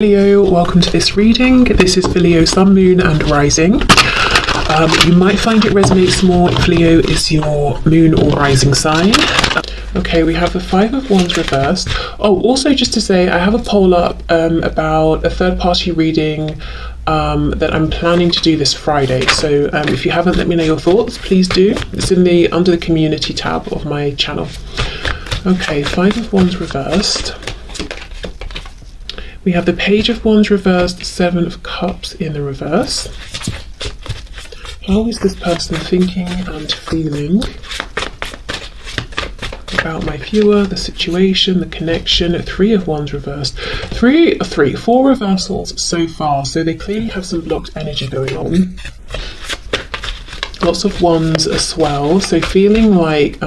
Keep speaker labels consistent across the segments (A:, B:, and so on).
A: Leo, welcome to this reading. This is for Leo, Sun, Moon and Rising. You might find it resonates more if Leo is your moon or rising sign. Okay, we have the Five of Wands reversed. Oh, also just to say, I have a poll up about a third-party reading that I'm planning to do this Friday. So if you haven't, let me know your thoughts. Please do. It's under the community tab of my channel. Okay, Five of Wands reversed. We have the Page of Wands reversed, Seven of Cups in the reverse. How is this person thinking and feeling about my viewer, the situation, the connection? Three of Wands reversed. Four reversals so far, so they clearly have some blocked energy going on. Lots of Wands as well, so feeling like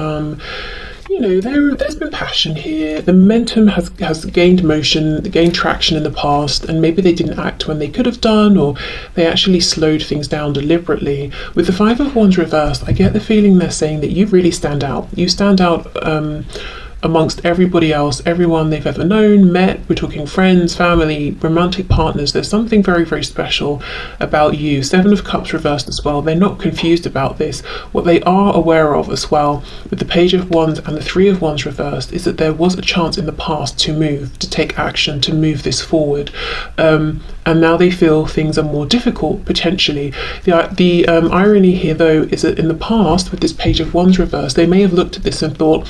A: there's been passion here. The momentum has gained motion, gained traction in the past, and maybe they didn't act when they could have done, or they actually slowed things down deliberately. With the Five of Wands reversed, I get the feeling they're saying that you really stand out. You stand out amongst everybody else, everyone they've ever known, met. We're talking friends, family, romantic partners. There's something very, very special about you. Seven of Cups reversed as well. They're not confused about this. What they are aware of as well with the Page of Wands and the Three of Wands reversed is that there was a chance in the past to move, to take action, to move this forward. And now they feel things are more difficult, potentially. The irony here, though, is that in the past, with this Page of Wands reversed, they may have looked at this and thought,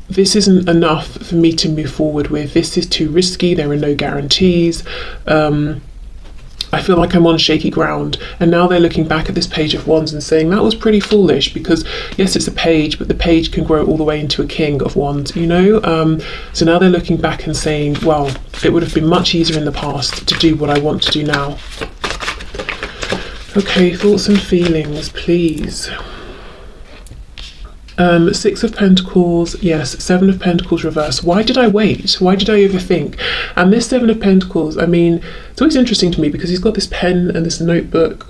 A: this isn't enough for me to move forward with. This is too risky. There are no guarantees. I feel like I'm on shaky ground. And now they're looking back at this Page of Wands and saying that was pretty foolish, because yes, it's a page, but the page can grow all the way into a King of Wands, So now they're looking back and saying, well, it would have been much easier in the past to do what I want to do now. Okay, thoughts and feelings, please. Six of Pentacles, yes. Seven of Pentacles reverse. Why did I wait? Why did I overthink? And this Seven of Pentacles, I mean, it's always interesting to me because he's got this pen and this notebook,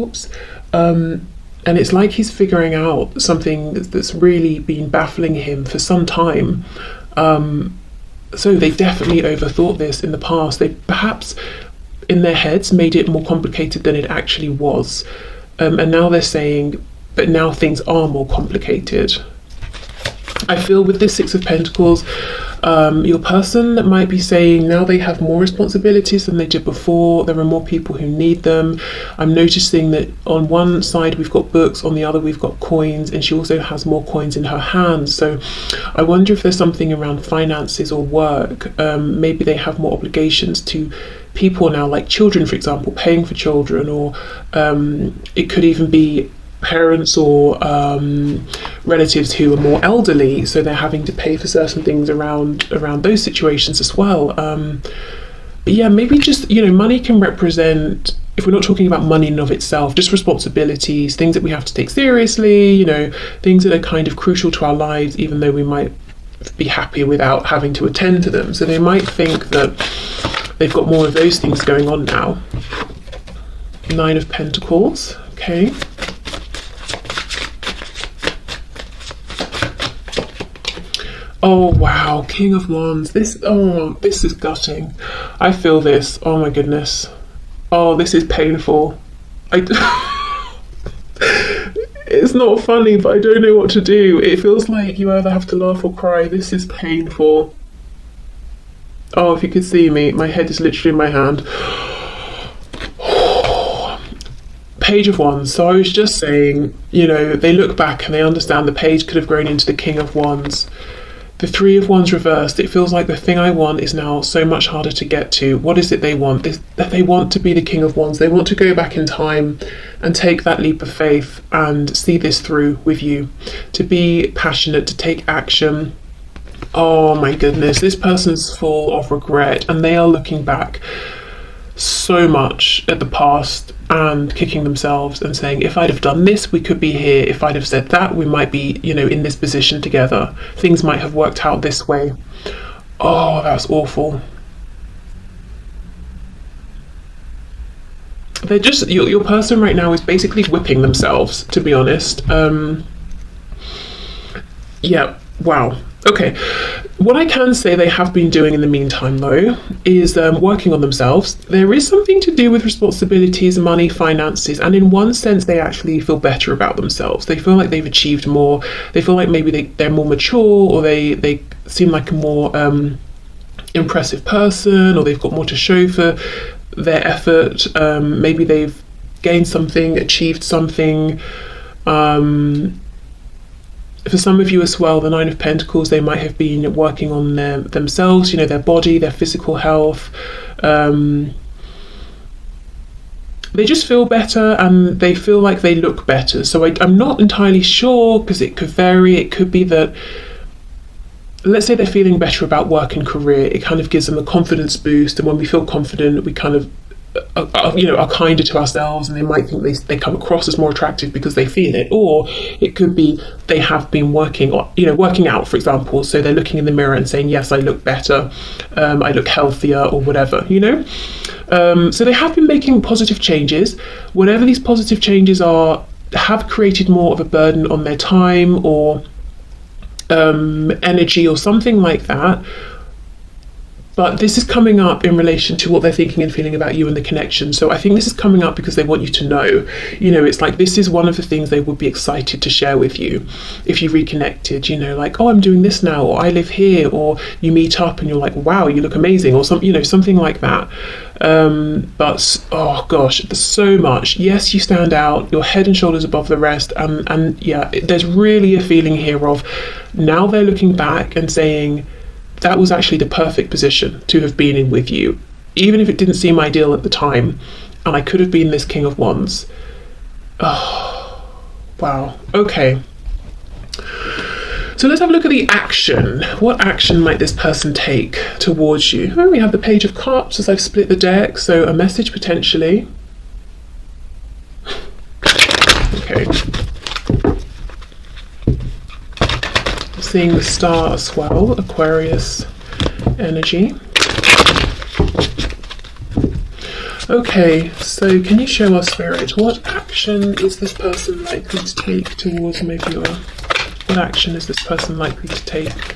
A: and it's like he's figuring out something that's really been baffling him for some time. So they definitely overthought this in the past. They perhaps in their heads made it more complicated than it actually was. And now they're saying, but now things are more complicated. I feel with this Six of Pentacles, your person might be saying now they have more responsibilities than they did before. There are more people who need them. I'm noticing that on one side we've got books, on the other we've got coins, and she also has more coins in her hands. So I wonder if there's something around finances or work. Maybe they have more obligations to people now, like children, for example, paying for children, or it could even be parents or relatives who are more elderly, so they're having to pay for certain things around those situations as well. But yeah, maybe just money can represent, if we're not talking about money in and of itself, just responsibilities, things that we have to take seriously, things that are kind of crucial to our lives, even though we might be happier without having to attend to them. So they might think that they've got more of those things going on now. Nine of Pentacles, okay. Oh wow, King of Wands. This is gutting. I feel this. Oh my goodness. Oh, this is painful. It's not funny, but I don't know what to do. It feels like you either have to laugh or cry. This is painful. Oh, if you could see me, my head is literally in my hand. Page of Wands. So I was just saying, they look back and they understand the page could have grown into the King of Wands. The Three of Wands reversed. It feels like the thing I want is now so much harder to get to. What is it they want? That they want to be the King of Wands. They want to go back in time and take that leap of faith and see this through with you. To be passionate, to take action. Oh my goodness, this person's full of regret, and they are looking back so much at the past and kicking themselves and saying, if I'd have done this, we could be here. If I'd have said that, we might be, in this position together. Things might have worked out this way. Oh, that's awful. They're just, your person right now is basically whipping themselves, to be honest. Yeah, wow. Okay. What I can say they have been doing in the meantime, though, is working on themselves. There is something to do with responsibilities, money, finances, and in one sense, they actually feel better about themselves. They feel like they've achieved more. They feel like maybe they're more mature, or they seem like a more impressive person, or they've got more to show for their effort. Maybe they've gained something, achieved something. For some of you as well, the Nine of Pentacles, they might have been working on themselves, their body, their physical health. They just feel better, and they feel like they look better. So I'm not entirely sure, because it could vary. It could be that, let's say they're feeling better about work and career. It kind of gives them a confidence boost, and when we feel confident, we kind of are kinder to ourselves, and they might think they come across as more attractive because they feel it. Or it could be they have been working out, for example, so they're looking in the mirror and saying, yes, I look better, I look healthier, or whatever, so they have been making positive changes. Whatever these positive changes are, have created more of a burden on their time or energy or something like that. But this is coming up in relation to what they're thinking and feeling about you and the connection. So I think this is coming up because they want you to know. It's like, this is one of the things they would be excited to share with you if you reconnected. Like, oh, I'm doing this now, or I live here, or you meet up and you're like, wow, you look amazing, or something like that. But oh gosh, there's so much. Yes, you stand out. You're head and shoulders above the rest. And yeah, there's really a feeling here of, now they're looking back and saying, that was actually the perfect position to have been in with you, even if it didn't seem ideal at the time, and I could have been this King of Wands. Oh, wow. Okay. So let's have a look at the action. What action might this person take towards you? Oh, we have the Page of Cups as I've split the deck, so a message potentially. Okay. Seeing the Star as well, Aquarius energy. Okay, so can you show us, Spirit, what action is this person likely to take towards my viewer? What action is this person likely to take?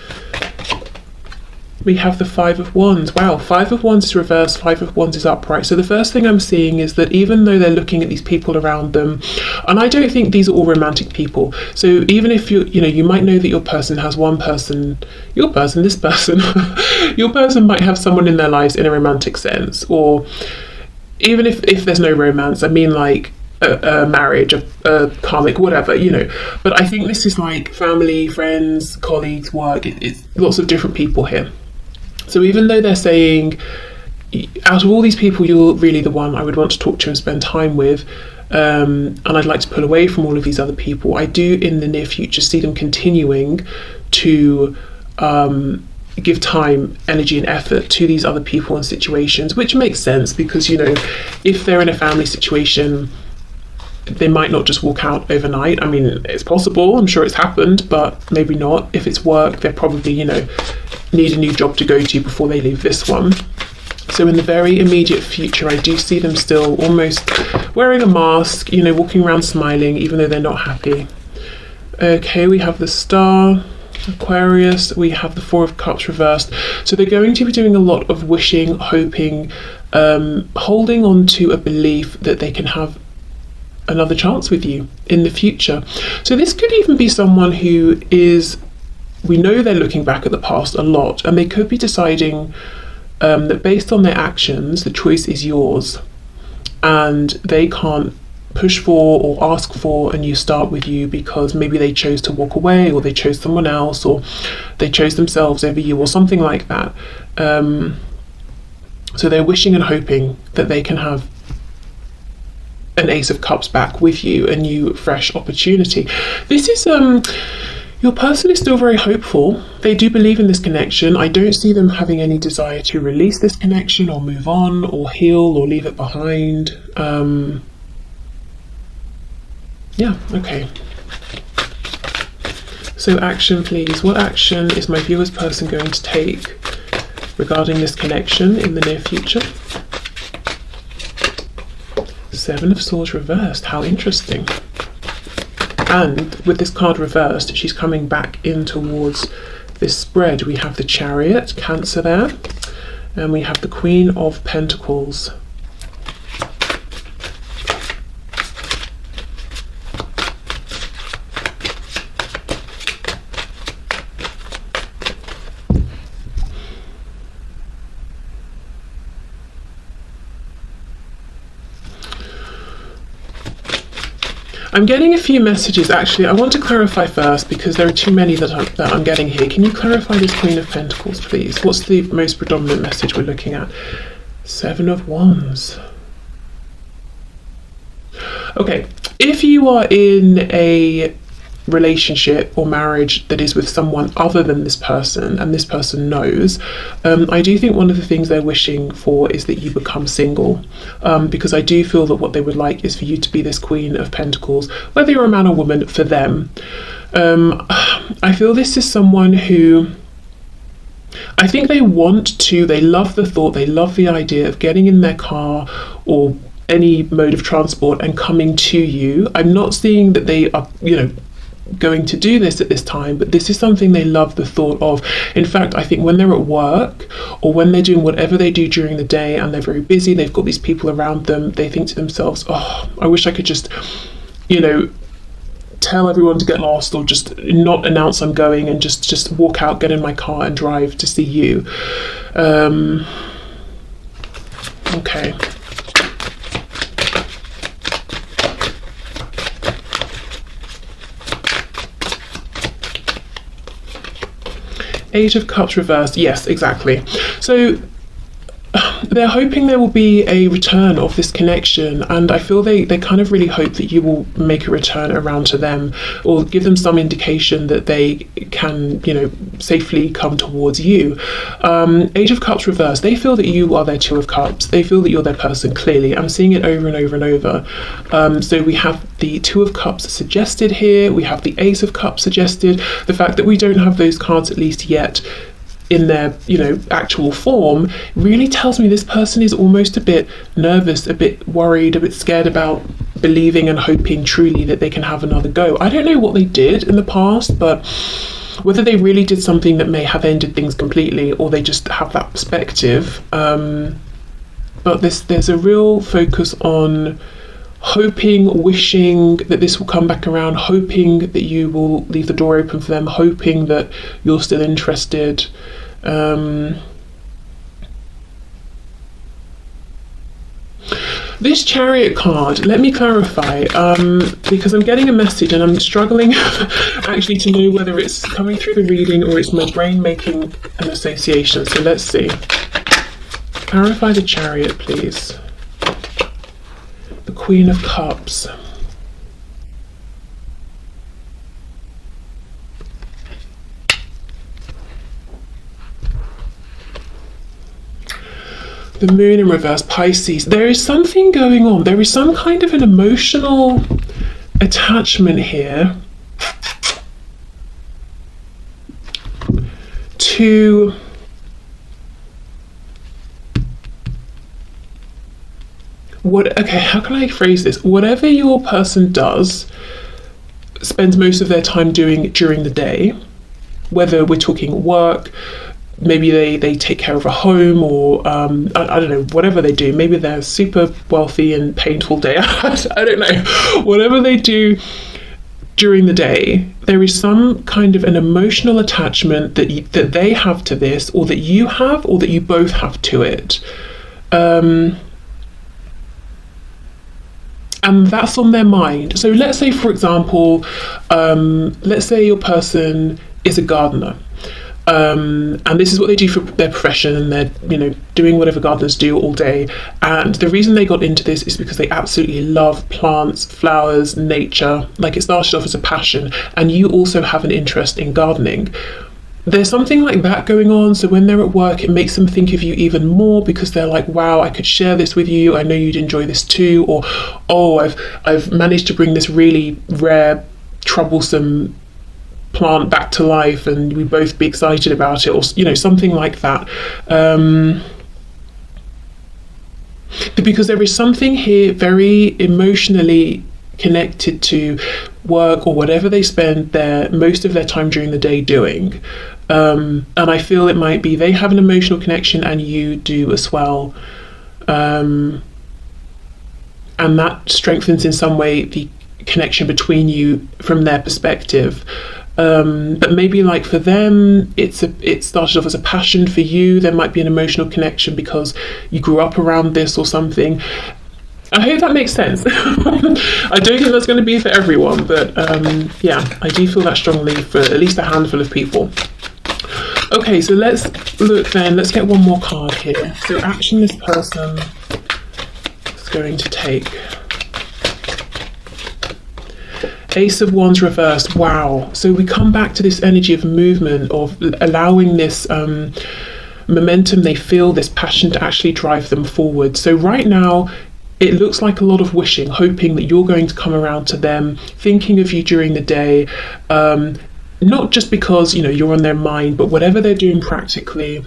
A: We have the Five of Wands. Wow, Five of Wands is reversed, Five of Wands is upright. So the first thing I'm seeing is that even though they're looking at these people around them, and I don't think these are all romantic people. So even if you might know that your person has this person, your person might have someone in their lives in a romantic sense, or even if there's no romance, I mean like a marriage, a karmic, whatever, But I think this is like family, friends, colleagues, work. It's lots of different people here. So even though they're saying, out of all these people, you're really the one I would want to talk to and spend time with, and I'd like to pull away from all of these other people, I do in the near future see them continuing to give time, energy and effort to these other people and situations, which makes sense because, if they're in a family situation, they might not just walk out overnight. I mean, it's possible, I'm sure it's happened, but maybe not. If it's work, they're probably, need a new job to go to before they leave this one. So in the very immediate future, I do see them still almost wearing a mask, walking around smiling, even though they're not happy. Okay, we have the Star, Aquarius, we have the Four of Cups reversed. So they're going to be doing a lot of wishing, hoping, holding on to a belief that they can have another chance with you in the future. So this could even be someone who is, we know they're looking back at the past a lot, and they could be deciding that based on their actions, the choice is yours, and they can't push for or ask for a new start with you because maybe they chose to walk away, or they chose someone else, or they chose themselves over you, or something like that. So they're wishing and hoping that they can have an Ace of Cups back with you, a new fresh opportunity. This is your person is still very hopeful. They do believe in this connection. I don't see them having any desire to release this connection or move on or heal or leave it behind. Yeah, okay. So action, please. What action is my viewer's person going to take regarding this connection in the near future? Seven of Swords reversed. How interesting. And with this card reversed, she's coming back in towards this spread, we have the Chariot, Cancer there, and we have the Queen of Pentacles. I'm getting a few messages. Actually, I want to clarify first because there are too many that I'm getting here. Can you clarify this Queen of Pentacles, please? What's the most predominant message we're looking at? Seven of Wands. Okay, if you are in a relationship or marriage that is with someone other than this person, and this person knows, I do think one of the things they're wishing for is that you become single, because I do feel that what they would like is for you to be this Queen of Pentacles, whether you're a man or woman, for them. I feel this is someone who, I think they love the thought, they love the idea of getting in their car or any mode of transport and coming to you. I'm not seeing that they are, going to do this at this time, but this is something they love the thought of. In fact, I think when they're at work or when they're doing whatever they do during the day and they're very busy, they've got these people around them, they think to themselves, oh, I wish I could just, tell everyone to get lost, or just not announce I'm going and just walk out, get in my car and drive to see you. Okay. Eight of Cups reversed. Yes, exactly. So they're hoping there will be a return of this connection, and I feel they kind of really hope that you will make a return around to them, or give them some indication that they can, safely come towards you. Eight of Cups reversed. They feel that you are their Two of Cups. They feel that you're their person, clearly. I'm seeing it over and over and over. So we have the Two of Cups suggested here. We have the Ace of Cups suggested. The fact that we don't have those cards, at least yet, in their actual form, really tells me this person is almost a bit nervous, a bit worried, a bit scared about believing and hoping truly that they can have another go. I don't know what they did in the past, but whether they really did something that may have ended things completely, or they just have that perspective, but there's a real focus on hoping, wishing that this will come back around, hoping that you will leave the door open for them, hoping that you're still interested. This Chariot card, let me clarify, because I'm getting a message and I'm struggling actually to know whether it's coming through the reading or it's my brain making an association. So let's see. Clarify the Chariot, please. The Queen of Cups. The Moon in reverse, Pisces. There is something going on. There is some kind of an emotional attachment here to how can I phrase this? Whatever your person does, spends most of their time doing during the day, whether we're talking work, maybe they take care of a home, or I don't know, whatever they do. Maybe they're super wealthy and painful day. I don't know. Whatever they do during the day, there is some kind of an emotional attachment that they have to this, or that you have, or that you both have to it. And that's on their mind. So let's say, for example, let's say your person is a gardener, and this is what they do for their profession, and they're doing whatever gardeners do all day. And the reason they got into this is because they absolutely love plants, flowers, nature. Like, it started off as a passion, and you also have an interest in gardening. There's something like that going on. So when they're at work, it makes them think of you even more, because they're like, wow, I could share this with you, I know you'd enjoy this too. Or, oh, I've managed to bring this really rare, troublesome plant back to life, and we both be excited about it, or something like that. Because there is something here very emotionally connected to work, or whatever they spend most of their time during the day doing. And I feel it might be they have an emotional connection and you do as well. And that strengthens in some way the connection between you from their perspective. But maybe like for them, it started off as a passion. For you, there might be an emotional connection because you grew up around this or something. I hope that makes sense. I don't think that's going to be for everyone, but yeah, I do feel that strongly for at least a handful of people. Okay, so let's look then. Let's get one more card here. So action this person is going to take. Ace of Wands reversed. Wow. So we come back to this energy of movement, of allowing this momentum they feel, this passion to actually drive them forward. So right now, it looks like a lot of wishing, hoping that you're going to come around to them, thinking of you during the day, not just because, you know, you're on their mind, but whatever they're doing practically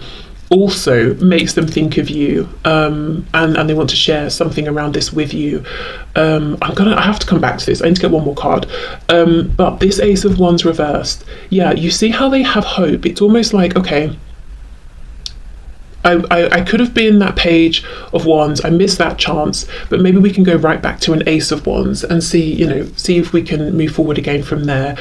A: also makes them think of you, and they want to share something around this with you. I have to come back to this. I need to get one more card. But this Ace of Wands reversed, yeah, you see how they have hope. It's almost like, okay, I could have been that Page of Wands. I missed that chance, but maybe we can go right back to an Ace of Wands and see if we can move forward again from there.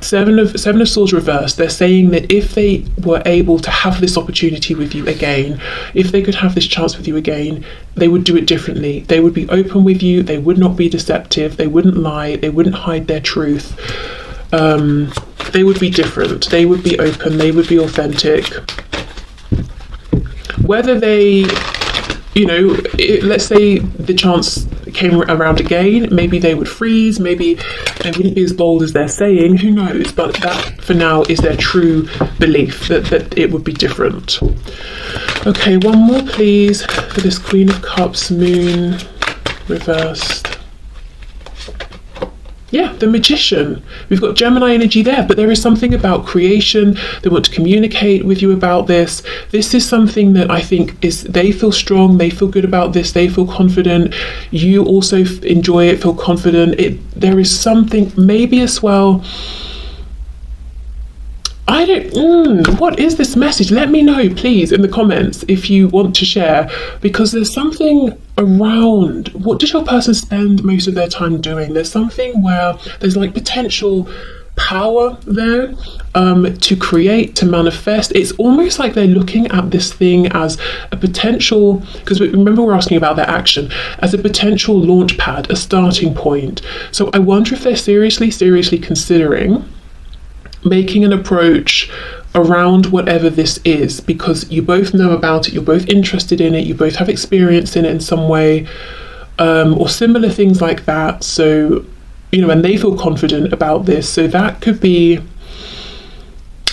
A: Seven of Swords reversed. They're saying that if they were able to have this opportunity with you again, if they could have this chance with you again, they would do it differently. They would be open with you. They would not be deceptive. They wouldn't lie. They wouldn't hide their truth. They would be different. They would be open. They would be authentic. Whether they, let's say the chance came around again, maybe they would freeze, maybe they wouldn't be as bold as they're saying, who knows, but that for now is their true belief, that it would be different. Okay, one more please for this Queen of Cups, Moon reversed. Yeah, the Magician. We've got Gemini energy there, but there is something about creation. They want to communicate with you about this. This is something that I think they feel strong, they feel good about this, they feel confident. You also enjoy it, feel confident. There is something, maybe as well, what is this message? Let me know, please, in the comments if you want to share, because there's something around, what does your person spend most of their time doing? There's something where there's like potential power there to create, to manifest. It's almost like they're looking at this thing as a potential, because remember we're asking about their action, as a potential launch pad, a starting point. So I wonder if they're seriously considering making an approach around whatever this is, because you both know about it, you're both interested in it, you both have experience in it in some way, or similar things like that. So, and they feel confident about this. So that could be,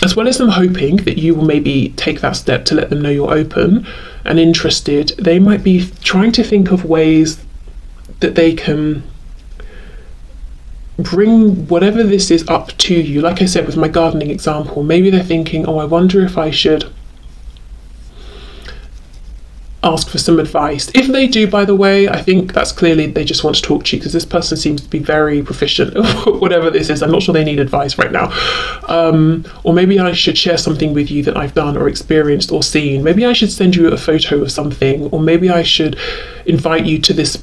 A: as well as them hoping that you will maybe take that step to let them know you're open and interested, they might be trying to think of ways that they can bring whatever this is up to you. Like I said with my gardening example, maybe they're thinking, I wonder if I should ask for some advice. If they do, by the way, I think that's clearly they just want to talk to you, because this person seems to be very proficient whatever this is. I'm not sure they need advice right now. Or maybe I should share something with you that I've done or experienced or seen. Maybe I should send you a photo of something, or maybe I should invite you to this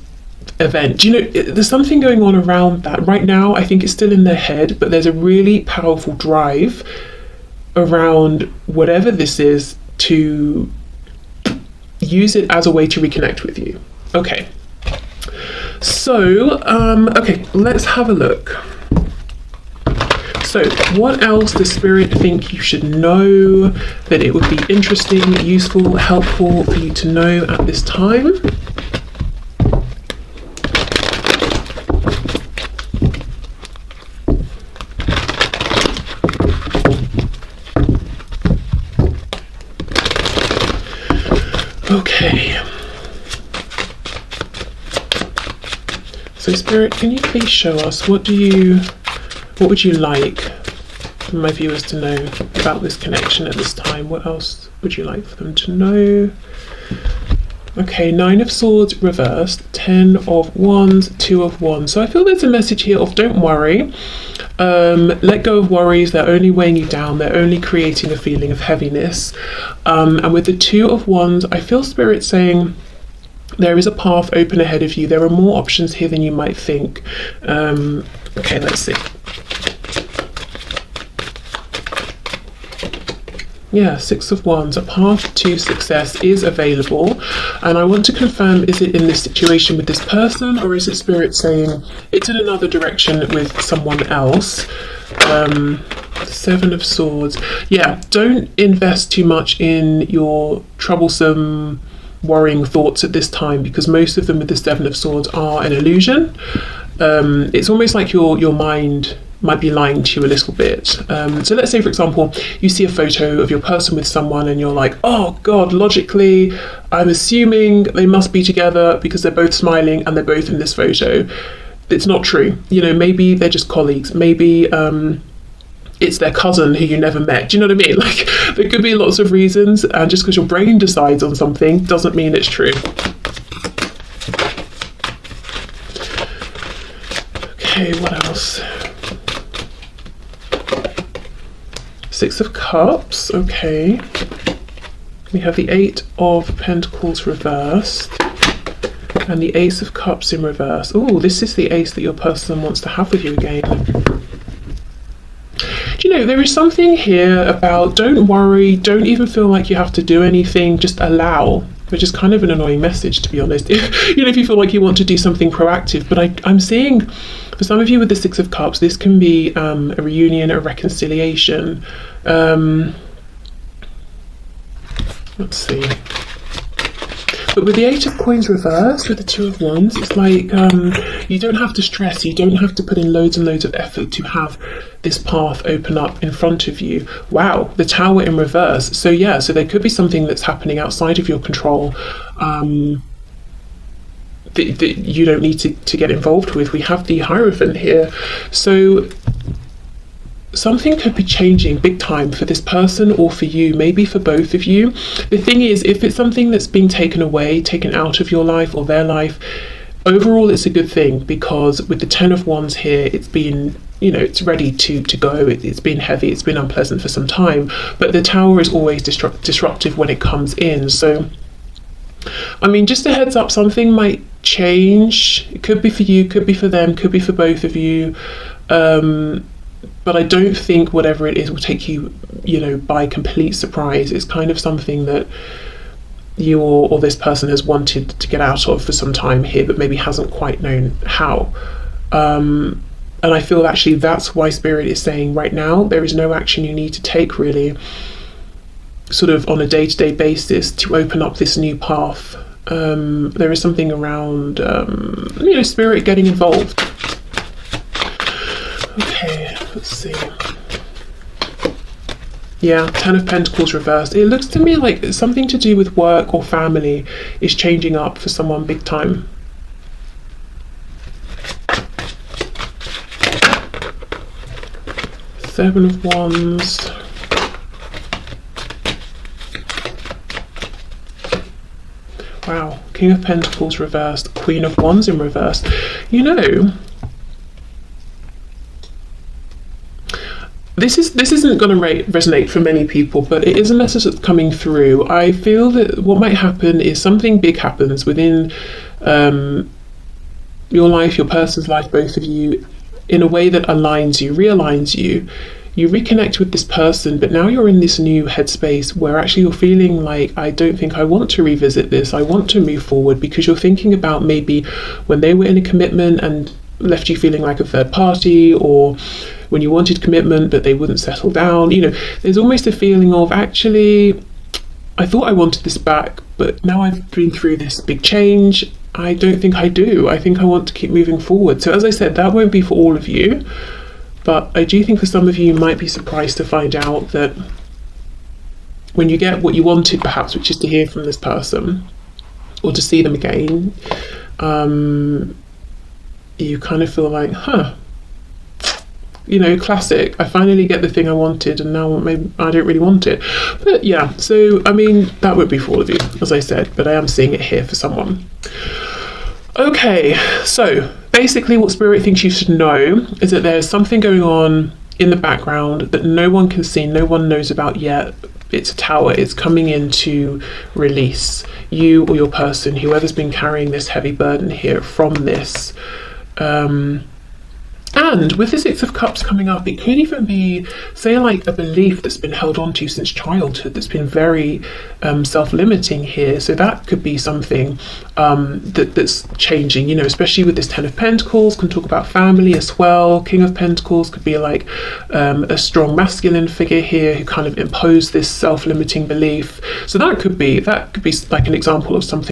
A: event. There's something going on around that right now. I think it's still in their head, but there's a really powerful drive around whatever this is to use it as a way to reconnect with you. Okay, so okay, let's have a look. So what else does Spirit think you should know that it would be interesting, useful, helpful for you to know at this time? Okay, so Spirit, can you please show us what would you like for my viewers to know about this connection at this time? What else would you like for them to know? Okay, 9 of Swords reversed, 10 of Wands, 2 of Wands. So I feel there's a message here of don't worry. Let go of worries. They're only weighing you down. They're only creating a feeling of heaviness. And with the 2 of Wands, I feel Spirit saying there is a path open ahead of you. There are more options here than you might think. Okay, let's see. Yeah, 6 of Wands, a path to success is available. And I want to confirm, is it in this situation with this person, or is it Spirit saying it's in another direction with someone else? 7 of Swords. Yeah, don't invest too much in your troublesome, worrying thoughts at this time, because most of them with the 7 of Swords are an illusion. It's almost like your mind might be lying to you a little bit. So let's say, for example, you see a photo of your person with someone and you're like, oh God, logically, I'm assuming they must be together because they're both smiling and they're both in this photo. It's not true. You know, maybe they're just colleagues. Maybe it's their cousin who you never met. Do you know what I mean? Like, there could be lots of reasons, and just because your brain decides on something doesn't mean it's true. Okay, what else? 6 of Cups, okay. We have the 8 of Pentacles reversed and the Ace of Cups in reverse. Oh, this is the ace that your person wants to have with you again. Do you know, there is something here about don't worry, don't even feel like you have to do anything, just allow, which is kind of an annoying message, to be honest. If you feel like you want to do something proactive, but I'm seeing for some of you with the 6 of Cups, this can be a reunion, a reconciliation. Let's see. But with the 8 of Coins reversed, with the 2 of Wands, it's like you don't have to stress, you don't have to put in loads and loads of effort to have this path open up in front of you. Wow, the Tower in reverse. So yeah, so there could be something that's happening outside of your control that you don't need to get involved with. We have the Hierophant here. So something could be changing big time for this person or for you, maybe for both of you. The thing is, if it's something that's being taken away, taken out of your life or their life, overall it's a good thing, because with the 10 of Wands here, it's been, you know, it's ready to go. It's been heavy, it's been unpleasant for some time, but the Tower is always disruptive when it comes in. So I mean, just a heads up, something might change. It could be for you, could be for them, could be for both of you. But I don't think whatever it is will take you, you know, by complete surprise. It's kind of something that you or this person has wanted to get out of for some time here, but maybe hasn't quite known how. And I feel actually that's why Spirit is saying right now there is no action you need to take, really, sort of on a day-to-day basis, to open up this new path. There is something around, you know, Spirit getting involved. Okay, let's see. Yeah, 10 of Pentacles reversed. It looks to me like something to do with work or family is changing up for someone big time. Seven of Wands. Wow, King of Pentacles reversed, Queen of Wands in reverse. You know, this isn't going to resonate for many people, but it is a message that's coming through. I feel that what might happen is something big happens within your life, your person's life, both of you, in a way that aligns you, realigns you. You reconnect with this person, but now you're in this new headspace where actually you're feeling like, I don't think I want to revisit this. I want to move forward, because you're thinking about maybe when they were in a commitment and left you feeling like a third party, or when you wanted commitment but they wouldn't settle down. You know, there's almost a feeling of, actually, I thought I wanted this back, but now I've been through this big change, I don't think I do. I think I want to keep moving forward. So as I said, that won't be for all of you, but I do think for some of you, you might be surprised to find out that when you get what you wanted, perhaps, which is to hear from this person or to see them again, you kind of feel like, you know, classic. I finally get the thing I wanted, and now maybe I don't really want it. But yeah, so I mean, that would be for all of you, as I said, but I am seeing it here for someone. Okay, so basically what Spirit thinks you should know is that there's something going on in the background that no one can see, no one knows about yet. It's a tower. It's coming in to release you or your person, whoever's been carrying this heavy burden here from this. And with the Six of Cups coming up, it could even be, say, like a belief that's been held on to since childhood that's been very self-limiting here. So that could be something that's changing, you know, especially with this Ten of Pentacles, can talk about family as well. King of Pentacles could be like a strong masculine figure here who kind of imposed this self-limiting belief. So that could be like an example of something